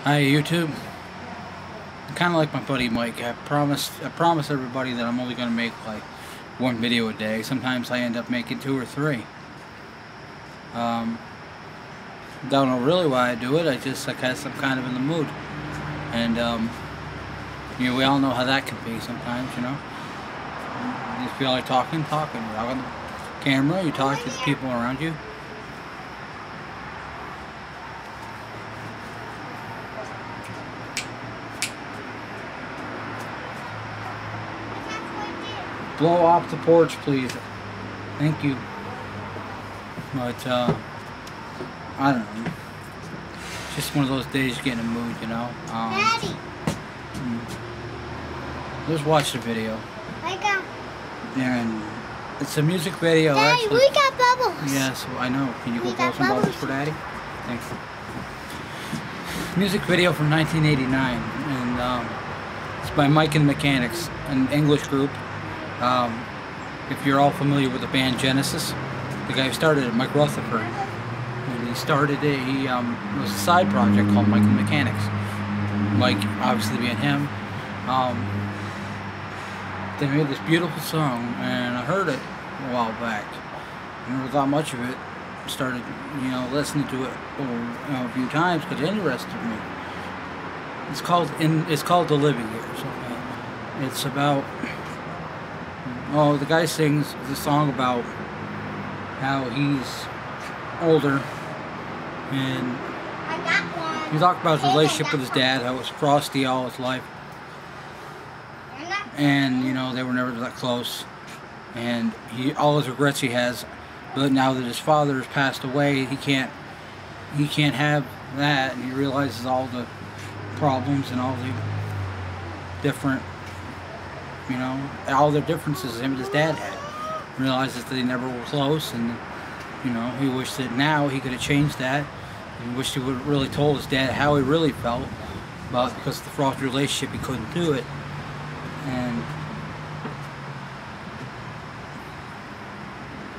Hi YouTube. I'm kind of like my buddy Mike. I promise everybody that I'm only going to make like one video a day. Sometimes I end up making 2 or 3. Don't know really why I do it. I guess I'm kind of in the mood, and you know, we all know how that can be sometimes. You know, you just feel like talking. You talk on the camera. You talk to the people around you. Blow off the porch, please. Thank you. But, I don't know. It's just one of those days you get in a mood, you know. Daddy! Just watch the video. I got... And it's a music video, Daddy, actually. we got bubbles! Yes, I know. Can you go We blow got some bubbles bubbles. for Daddy? Thanks. Music video from 1989. And, it's by Mike and the Mechanics, an English group. If you're all familiar with the band Genesis, the guy who started it, Mike Rutherford, and he started it, it was a side project called Mike and the Mechanics. Mike, obviously being him, they made this beautiful song, and I heard it a while back. I never thought much of it. Started, you know, listening to it a few times because it interested me. It's called The Living Years. Okay? It's about... Oh, the guy sings the song about how he's older, and I got one. he talked about his relationship with his dad, how it was frosty all his life, and you know, they were never that close, and all his regrets he has, but now that his father has passed away, he can't have that, and he realizes all the problems and all the different, you know, all the differences him and his dad had. Realizes that they never were close, and you know, he wished that now he could have changed that. He wished he would have really told his dad how he really felt, but because of the frosty relationship he couldn't do it. And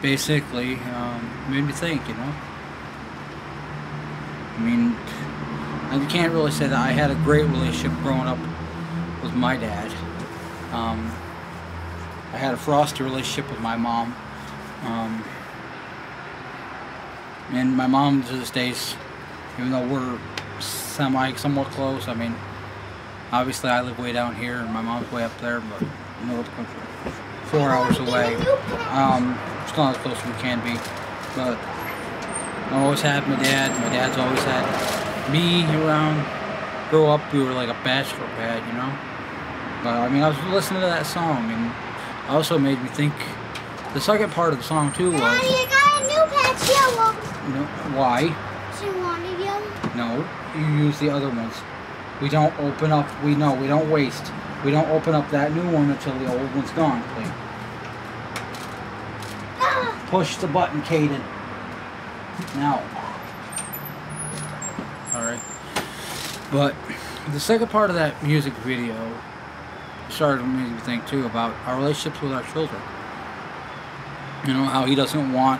basically made me think, you know. I mean, I can't really say that I had a great relationship growing up with my dad. I had a frosty relationship with my mom, and my mom to this day, even though we're somewhat close, I mean, obviously I live way down here and my mom's way up there, but middle of the country, 4 hours away. It's not as close as we can be, but I always had my dad. My dad's always had me around. Grow up, we were like a bachelor pad, you know. But I mean, I was listening to that song, and it also made me think. The second part of the song too was. Daddy, I got a new patch yellow. No, why? Do you want it yellow? No, you use the other ones. We don't open up. We don't waste. We don't open up that new one until the old one's gone, please. Push the button, Caden. Now. Alright. But the second part of that music video started to make me think too about our relationships with our children. You know, how he doesn't want,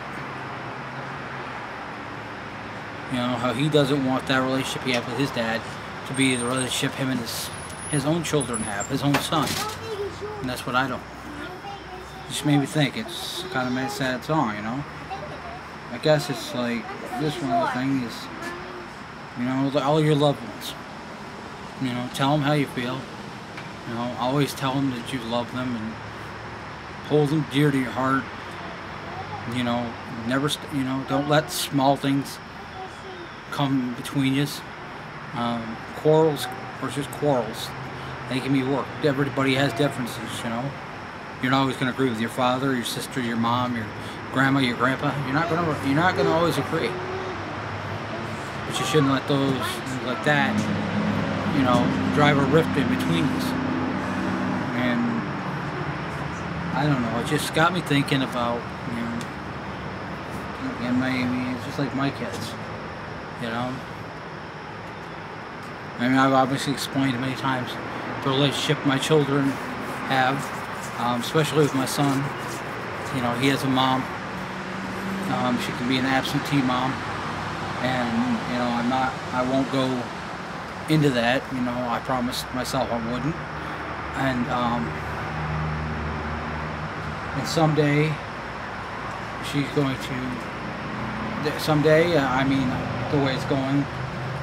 you know, how he doesn't want that relationship he had with his dad to be the relationship him and his own children have, his own son. And that's what I don't. It just made me think. It's kind of a sad song, you know. I guess it's like this one of the things is, you know, all your loved ones. You know, tell them how you feel. You know, always tell them that you love them and hold them dear to your heart. You know, never, you know, don't let small things come between you. Quarrels are just quarrels. They can be worked. Everybody has differences, you know. You're not always going to agree with your father, your sister, your mom, your grandma, your grandpa. You're not going to always agree. But you shouldn't let those like that, you know, drive a rift in between us. And I don't know, it just got me thinking about, you know, and maybe it's just like my kids, you know. I mean, I've obviously explained many times the relationship my children have, especially with my son. You know, he has a mom. She can be an absentee mom, and you know, I won't go into that. You know, I promised myself I wouldn't. And someday she's going to. Someday, I mean, the way it's going,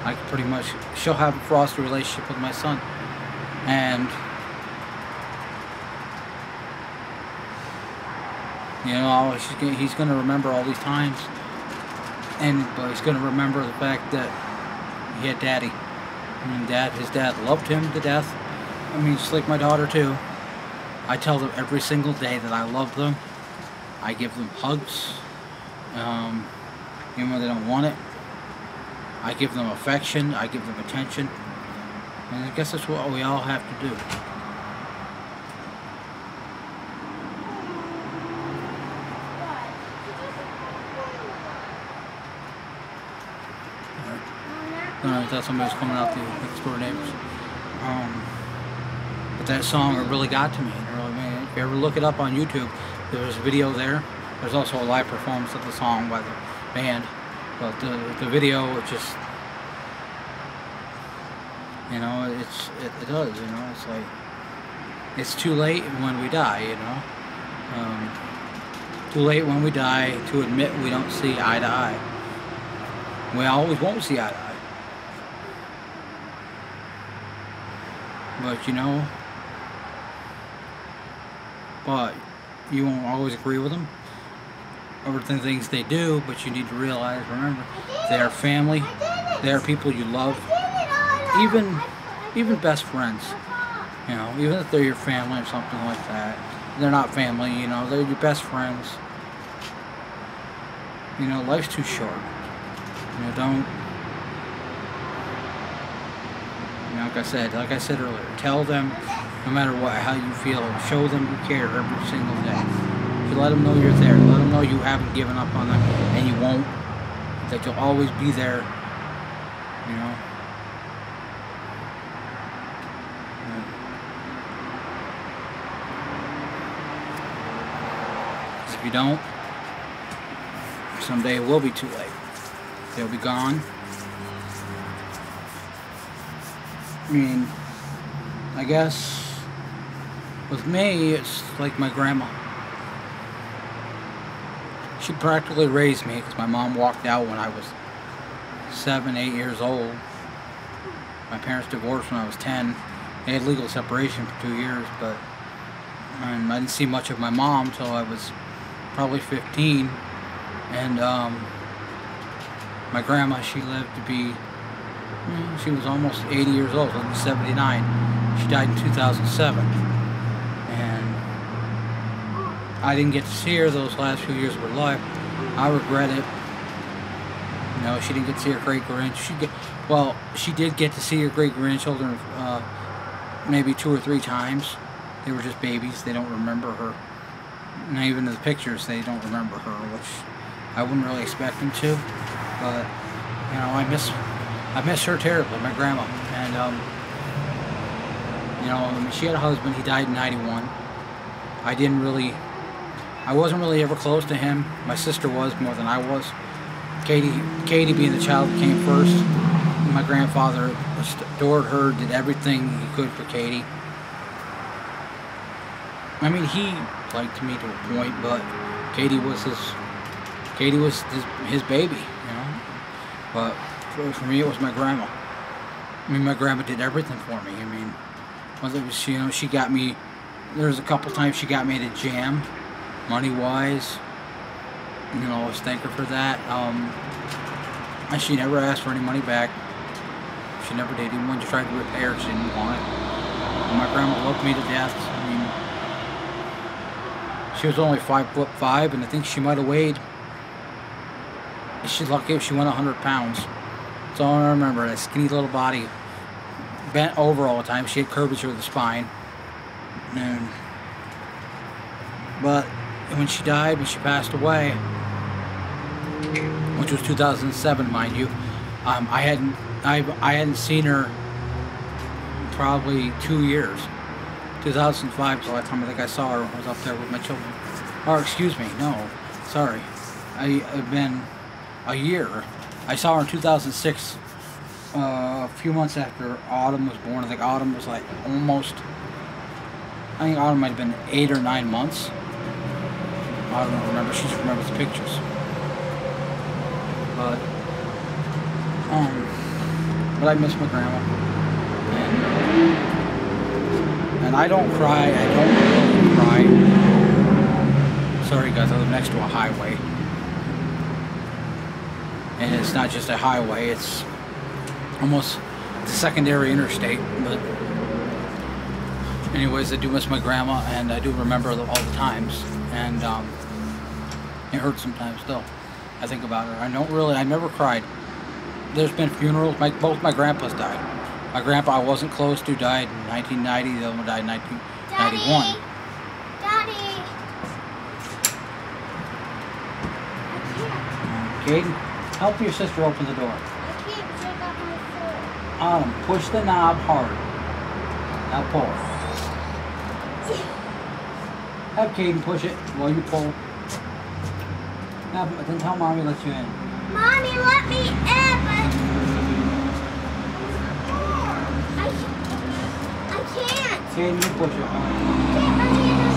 I could pretty much. She'll have a foster relationship with my son, and you know, he's going to remember all these times, but he's going to remember the fact that he had daddy. I mean, his dad loved him to death. I mean, just like my daughter too. I tell them every single day that I love them. I give them hugs, even when they don't want it. I give them affection. I give them attention. And I guess that's what we all have to do. I thought somebody was coming out the next door neighbors. But that song really got to me. It really, man, if you ever look it up on YouTube, there's a video there. There's also a live performance of the song by the band. But the video, it just, you know, it does, you know. It's like, it's too late when we die, you know. Too late when we die to admit we don't see eye to eye. We always won't see eye to eye. But you know, you won't always agree with them over the things they do, but you need to realize, remember, they are family, they are people you love, even best friends, you know, even if they're your family or something like that, they're not family, you know, they're your best friends. You know, life's too short. You know, don't. Like I said earlier, tell them, no matter what, how you feel, show them you care every single day. You let them know you're there, let them know you haven't given up on them, and you won't, that you'll always be there, you know. Because if you don't, someday it will be too late. They'll be gone. I mean, I guess with me, it's like my grandma. She practically raised me because my mom walked out when I was 7, 8 years old. My parents divorced when I was 10. They had legal separation for 2 years, but I didn't see much of my mom until I was probably 15. And my grandma, she lived to be, she was almost 80 years old, 79. She died in 2007. And I didn't get to see her those last few years of her life. I regret it. You know, she didn't get to see her great-grandchildren. Well, she did get to see her great-grandchildren maybe 2 or 3 times. They were just babies. They don't remember her. And even in the pictures, they don't remember her, which I wouldn't really expect them to. But, you know, I miss her terribly, my grandma. And, you know, I mean, she had a husband. He died in 91. I wasn't really ever close to him. My sister was more than I was. Katie being the child that came first. My grandfather adored her, did everything he could for Katie. I mean, he liked me to a point, but Katie was his baby, you know. But for me, it was my grandma. I mean, my grandma did everything for me. I mean, whether it was, you know, she got me. There was a couple times she got me to jam, money-wise. You know, I always thank her for that. And she never asked for any money back. She never did. Even when she tried to repair, she didn't want it. And my grandma loved me to death. I mean, she was only 5'5", and I think she might have weighed. She's lucky if she went 100 pounds. That's all I remember. That skinny little body, bent over all the time. She had curvature of the spine. But when she died, when she passed away, which was 2007, mind you, I hadn't seen her probably 2 years. 2005 was the last time I think I saw her. I was up there with my children. Or excuse me, no, sorry. I've been a year. I saw her in 2006 a few months after Autumn was born. I think Autumn was like almost, I think Autumn might have been 8 or 9 months. I don't remember, she just remembers the pictures. But I miss my grandma. And I don't cry, I don't really cry. Sorry guys, I live next to a highway. And it's not just a highway, it's almost the secondary interstate. But anyways, I do miss my grandma, and I do remember all the times. And it hurts sometimes still. I think about her. I never cried. There's been funerals. Both my grandpas died. My grandpa I wasn't close to died in 1990. The other one died in 1991. Daddy. Caden, help your sister open the door. I can't check out my foot. Autumn, push the knob hard. Now pull. Have Caden push it while you pull. Now, then tell Mommy to let you in. Mommy, let me in, but I can't. Caden, you push it. I can't let me in this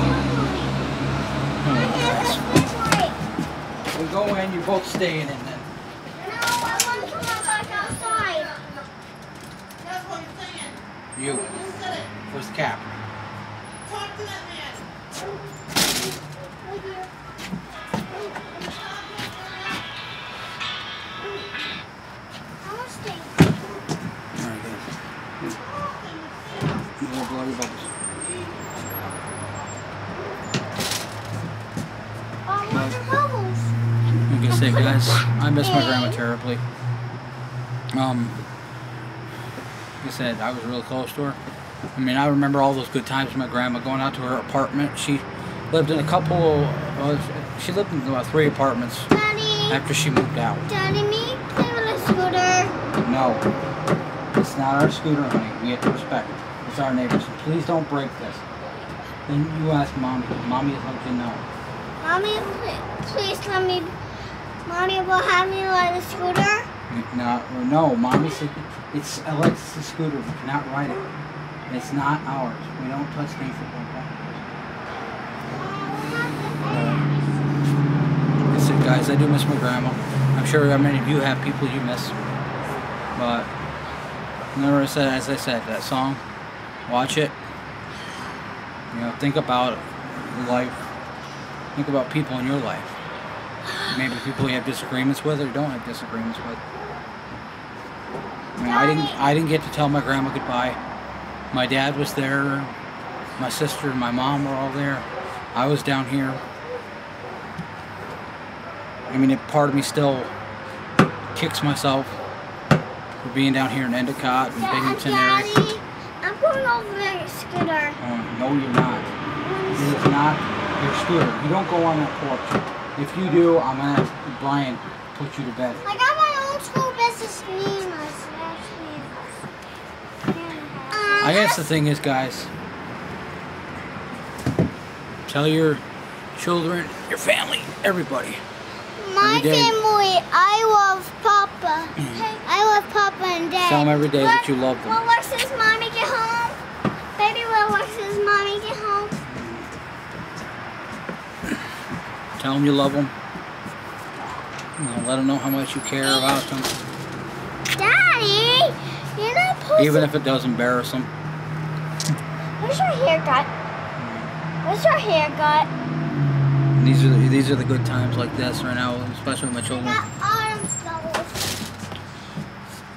way. We go in, you're both staying in then. No, I want to come back outside. That's what I'm saying. You. You said it. Where's the cap? Talk to that man. Right here. I want to stay. Alright, guys. You will blow your bubbles. Oh, where's the bubbles? Like I say, guys, I miss my grandma terribly. Like I said, I was really close to her. I mean, I remember all those good times with my grandma going out to her apartment. She lived in she lived in about 3 apartments Daddy. after she moved out. Daddy, me play with a scooter. No, it's not our scooter, honey. We have to respect it. It's our neighbors. So please don't break this. Then you ask Mommy. Mommy is let you know. Mommy, please let me. Mommy will have me ride a scooter. No, Mommy said it's Alexis' scooter. We cannot ride it. It's not ours. We don't touch things like that. Like I said, guys, I do miss my grandma. I'm sure many of you have people you miss. But as I said, that song, watch it. You know, think about life. Think about people in your life. Maybe people you have disagreements with or don't have disagreements with. I mean, I didn't get to tell my grandma goodbye. My dad was there. My sister and my mom were all there. I was down here. I mean, part of me still kicks myself for being down here in Endicott and Binghamton area. Daddy, I'm going over the scooter. No, you're not. This is not your scooter. You don't go on that porch. If you do, I'm going to have Brian put you to bed. I got my own school business name. I guess the thing is, guys, tell your children, your family, everybody. My family, I love Papa. I love Papa and Dad. Tell them every day that you love them. Will Alexis' mommy get home? Baby, will Alexis' mommy get home? Tell them you love them. You know, let them know how much you care about them. Daddy, you're not supposed Even if it does embarrass them. Where's your haircut? Where's your haircut? And these are the good times like this right now, especially with my children. Got autumn bubbles.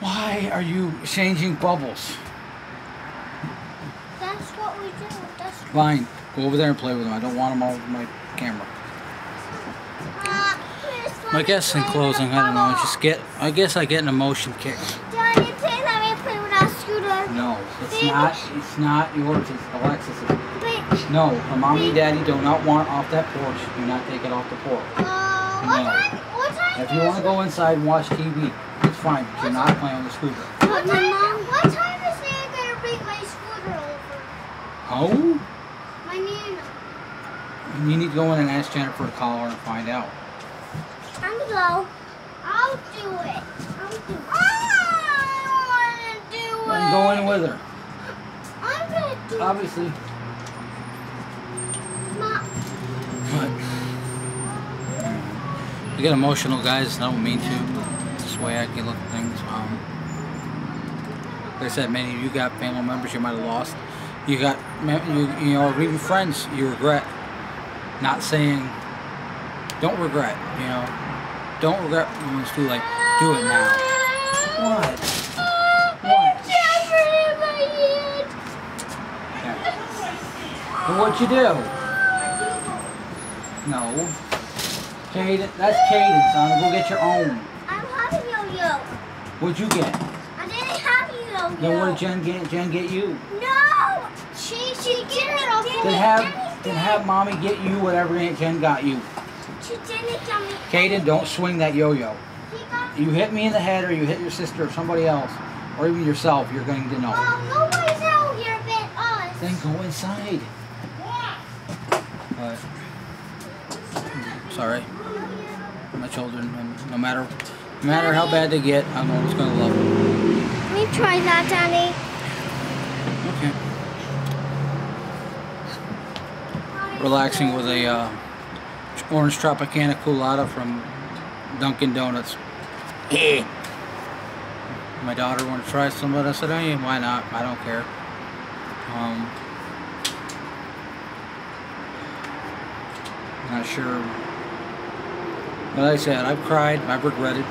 Why are you changing bubbles? That's what we do. That's Fine, go over there and play with them. I don't want them all over my camera. I guess in closing, I don't know. I guess I get an emotion kick. Daddy, please let me play with our scooter. No, it's not yours. It's Alexis's. But, No, her mommy and daddy do not want off that porch. Do not take it off the porch. what time If you want to go inside and watch TV, it's fine. But you're not playing on the scooter. What time is Nana going to bring my scooter over? Oh? My Nana. You need to go in and ask Jennifer to call her and find out. I'm going to go. I'll do it. with her. I'm gonna do Obviously. Mom. But I get emotional, guys. I don't mean to. But this way I can look at things. Like I said, many of you got family members you might have lost. You got, you know, or even friends you regret. Not saying, don't regret, you know. Don't regret when it's too late. Do it now. What? What? Yeah. Well, what'd you do? No. Caden, that's Caden, son. Go get your own. I have a yo-yo. What'd you get? I didn't have a yo-yo. Then what did Jen get? Jen get you? No! She didn't. Then have mommy get you whatever Aunt Jen got you. She didn't tell me. Caden, don't swing that yo-yo. He got You hit me in the head, or you hit your sister, or somebody else, or even yourself, you're going to know. nobody's out here but us. Then go inside. But sorry, my children, and no matter how bad they get, I'm always going to love them. Let me try that, Daddy. Okay. Relaxing with a orange Tropicana Colada from Dunkin' Donuts. My daughter wanted to try some of it. I said, hey, why not? I don't care. Not sure. But like I said, I've cried. I've regretted.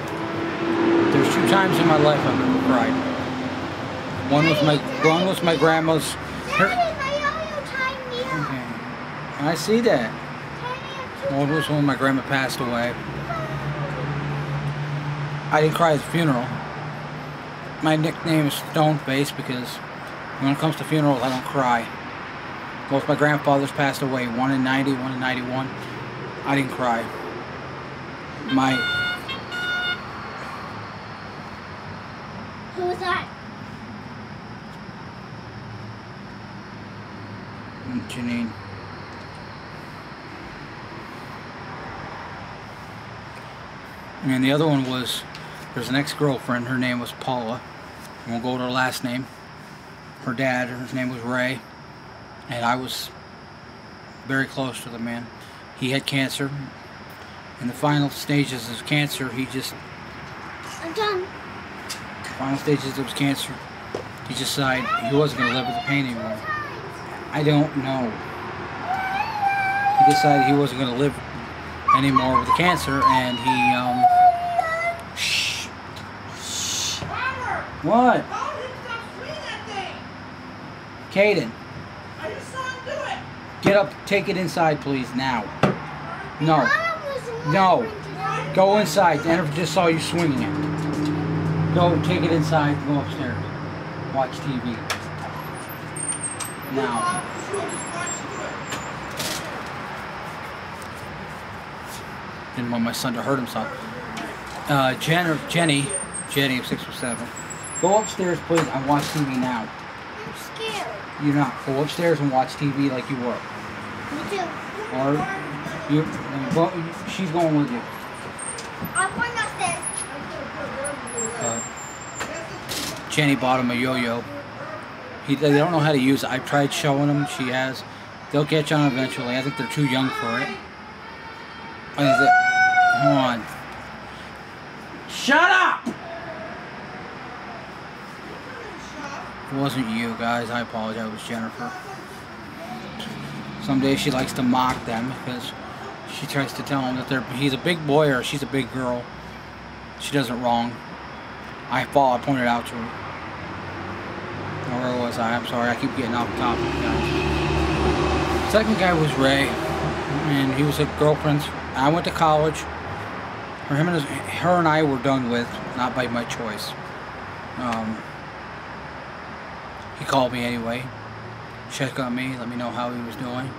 There's 2 times in my life I've ever cried. One was my grandma's. Daddy, my yo-yo tied me up. Okay. I see that. One was when my grandma passed away. I didn't cry at the funeral. My nickname is Stoneface because when it comes to funerals, I don't cry. Both my grandfathers passed away, one in 90, one in 91. I didn't cry. Who was that? Janine. And the other one was, there's an ex-girlfriend, her name was Paula. I won't go with her last name. Her dad, his name was Ray. And I was very close to the man. He had cancer. In the final stages of cancer, I'm done. Final stages of his cancer, he decided he wasn't going to live with the pain anymore. I don't know. He decided he wasn't going to live anymore with the cancer, and he, shh. Robert! What? Told him to stop swinging that thing. Caden, I just saw him do it. get up, take it inside, please, now. No. Mom was No. wondering today. Go inside. Jennifer just saw you swinging it. Go take it inside. Go upstairs. Watch TV. Now. Didn't want my son to hurt himself. Jenny of 6 or 7. Go upstairs, please, and watch TV now. I'm scared. You're not. Go upstairs and watch TV like you were. Me too. Or she's going with you. I'm going upstairs. Jenny bought him a yo-yo. They don't know how to use it. I've tried showing them. She has. They'll catch on eventually. I think they're too young for it. Hold on. Shut up! It wasn't you guys. I apologize. It was Jennifer. Some days she likes to mock them because she tries to tell him that he's a big boy or she's a big girl. She does it wrong. I pointed out to her. Where was I? I'm sorry. I keep getting off topic, guys. Second guy was Ray, and he was a girlfriend. I went to college. Her and I were done with, not by my choice. He called me anyway, check on me, let me know how he was doing.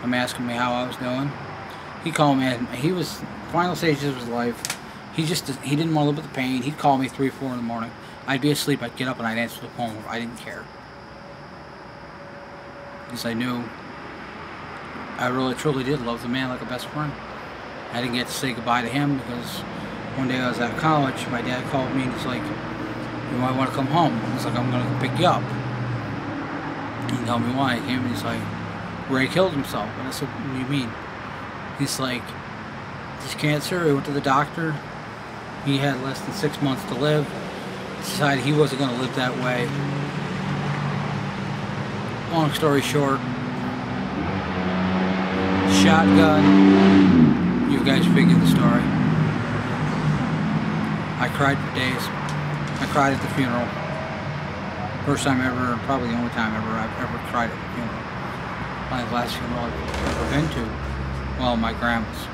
I'm asking me how I was doing. He called me, and he was final stages of his life. He didn't want to live with the pain. He'd call me 3, 4 in the morning. I'd be asleep. I'd get up and I'd answer the phone. I didn't care because I knew I really truly did love the man like a best friend. I didn't get to say goodbye to him because one day I was at college. My dad called me and he's like, you might want to come home. He's like, I'm going to pick you up. He told me why. He came and he's like, Ray killed himself. And I said, what do you mean? He's like, this cancer. He went to the doctor. He had less than 6 months to live. Decided he wasn't going to live that way. Long story short, shotgun. You guys figured the story. I cried for days. I cried at the funeral. First time ever, probably the only time I've ever cried at a funeral. My last funeral I've ever been to. Well, my grandma's.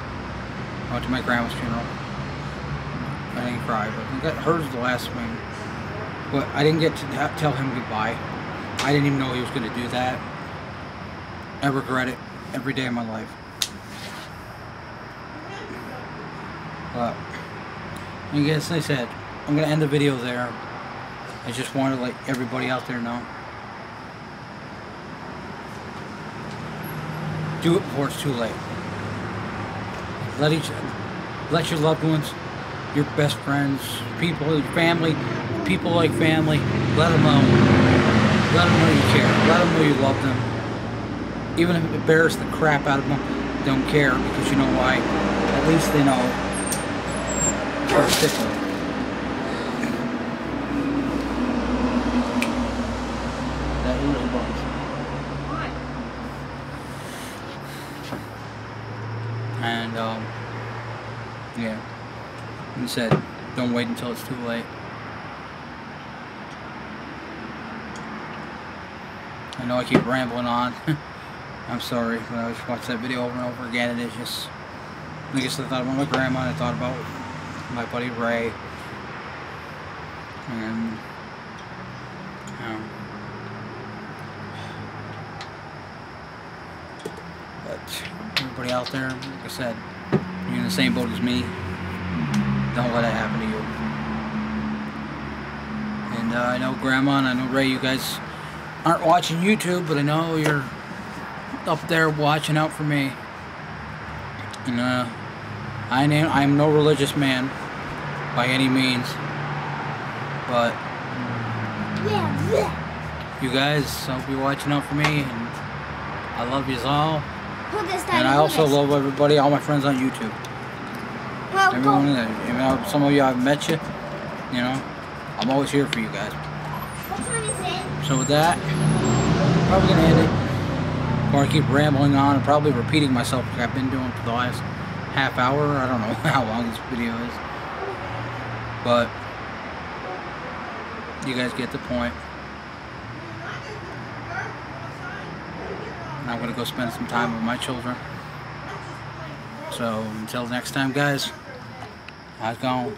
I went to my grandma's funeral. I didn't cry, but hers was the last one. But I didn't get to tell him goodbye. I didn't even know he was going to do that. I regret it every day of my life. But, I guess I said, I'm going to end the video there. I just wanted to let everybody out there know. Do it before it's too late. Let your loved ones, your best friends, people, your family, people like family, let them know. Let them know you care. Let them know you love them. Even if it embarrasses the crap out of them, don't care, because you know why? At least they know you're a stickler. That really bugs. And, yeah. He said, don't wait until it's too late. I know I keep rambling on. I'm sorry, but I just watched that video over and over again, and it's just, I guess I thought about my grandma, and I thought about my buddy Ray, and, but everybody out there, like I said, you're in the same boat as me. Don't let it happen to you. And I know Grandma and I know Ray, you guys aren't watching YouTube, but I know you're up there watching out for me. And I'm no religious man by any means, but you guys, I'll be watching out for me, and I love yous all. And I also love everybody, all my friends on YouTube. Everyone, you know, some of you I've met you, you know, I'm always here for you guys. So with that, I'm probably gonna end it. Before I keep rambling on and probably repeating myself like I've been doing for the last half hour. I don't know how long this video is, but you guys get the point. And I'm gonna go spend some time with my children. So until next time, guys, how's it going?